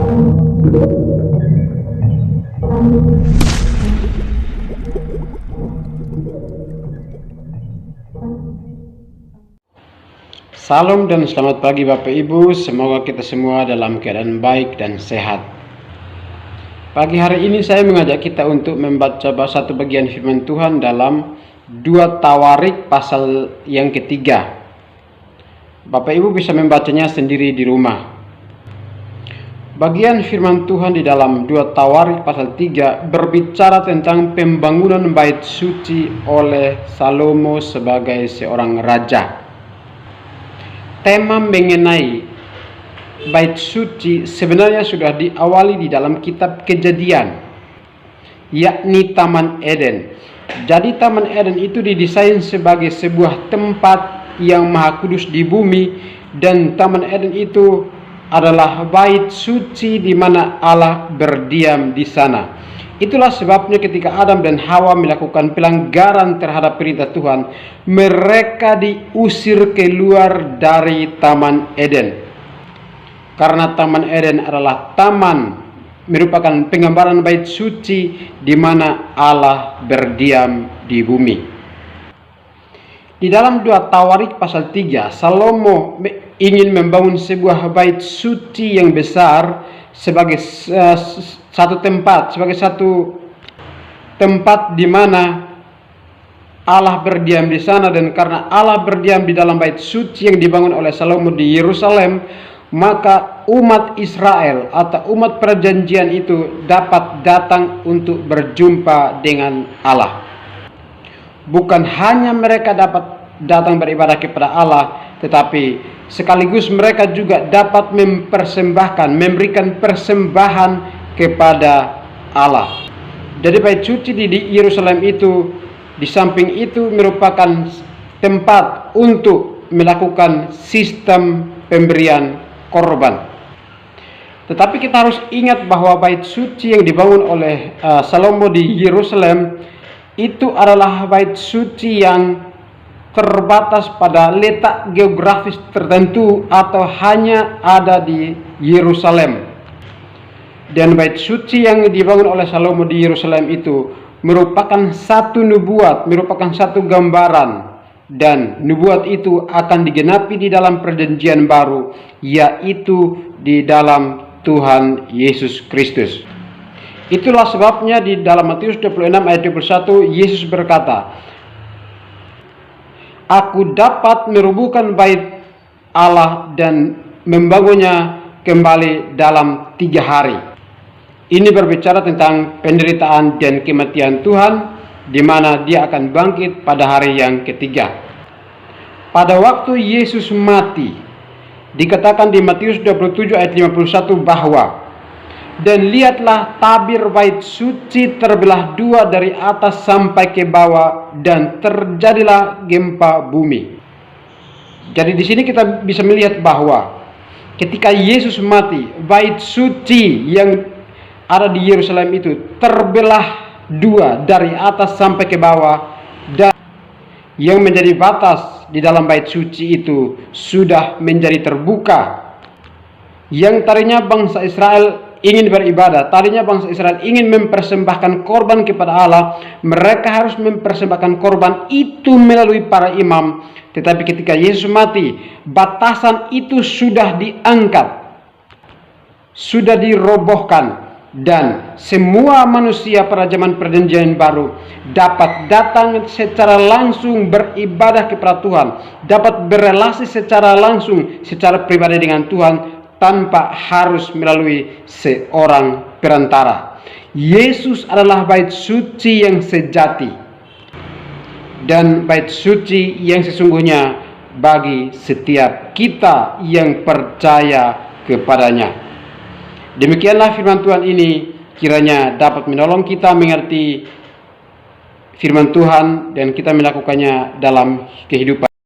Salam dan selamat pagi Bapak Ibu, semoga kita semua dalam keadaan baik dan sehat. Pagi hari ini saya mengajak kita untuk membaca satu bagian firman Tuhan dalam 2 Tawarik pasal yang ketiga. Bapak Ibu bisa membacanya sendiri di rumah. Bagian firman Tuhan di dalam 2 Tawarik pasal 3 berbicara tentang pembangunan bait suci oleh Salomo sebagai seorang raja. Tema mengenai bait suci sebenarnya sudah diawali di dalam kitab Kejadian, yakni Taman Eden. Jadi Taman Eden itu didesain sebagai sebuah tempat yang maha kudus di bumi, dan Taman Eden itu adalah bait suci di mana Allah berdiam di sana. Itulah sebabnya ketika Adam dan Hawa melakukan pelanggaran terhadap perintah Tuhan, mereka diusir keluar dari Taman Eden. Karena Taman Eden adalah merupakan penggambaran bait suci di mana Allah berdiam di bumi. Di dalam 2 Tawarik pasal 3, Salomo ingin membangun sebuah bait suci yang besar sebagai satu tempat di mana Allah berdiam di sana. Dan karena Allah berdiam di dalam bait suci yang dibangun oleh Salomo di Yerusalem, maka umat Israel atau umat perjanjian itu dapat datang untuk berjumpa dengan Allah. Bukan hanya mereka dapat datang beribadah kepada Allah, tetapi sekaligus mereka juga dapat memberikan persembahan kepada Allah. Jadi bait suci di Yerusalem itu, di samping itu merupakan tempat untuk melakukan sistem pemberian korban. Tetapi kita harus ingat bahwa bait suci yang dibangun oleh Salomo di Yerusalem itu adalah bait suci yang terbatas pada letak geografis tertentu atau hanya ada di Yerusalem. Dan bait suci yang dibangun oleh Salomo di Yerusalem itu merupakan satu nubuat, merupakan satu gambaran, dan nubuat itu akan digenapi di dalam perjanjian baru, yaitu di dalam Tuhan Yesus Kristus. Itulah sebabnya di dalam Matius 26 ayat 21 Yesus berkata, "Aku dapat merubuhkan bait Allah dan membangunnya kembali dalam 3 hari." Ini berbicara tentang penderitaan dan kematian Tuhan, di mana Dia akan bangkit pada hari yang ketiga. Pada waktu Yesus mati, dikatakan di Matius 27 ayat 51 bahwa, "Dan lihatlah tabir bait suci terbelah 2 dari atas sampai ke bawah, dan terjadilah gempa bumi." Jadi di sini kita bisa melihat bahwa ketika Yesus mati, bait suci yang ada di Yerusalem itu terbelah 2 dari atas sampai ke bawah, dan yang menjadi batas di dalam bait suci itu sudah menjadi terbuka. Yang tadinya bangsa Israel ingin beribadah, tadinya bangsa Israel ingin mempersembahkan korban kepada Allah, mereka harus mempersembahkan korban itu melalui para imam. Tetapi ketika Yesus mati, batasan itu sudah diangkat, sudah dirobohkan, dan semua manusia pada zaman perjanjian baru dapat datang secara langsung beribadah kepada Tuhan, dapat berelasi secara langsung, secara pribadi dengan Tuhan, tanpa harus melalui seorang perantara. Yesus adalah bait suci yang sejati dan bait suci yang sesungguhnya bagi setiap kita yang percaya kepadanya. Demikianlah firman Tuhan ini, kiranya dapat menolong kita mengerti firman Tuhan dan kita melakukannya dalam kehidupan.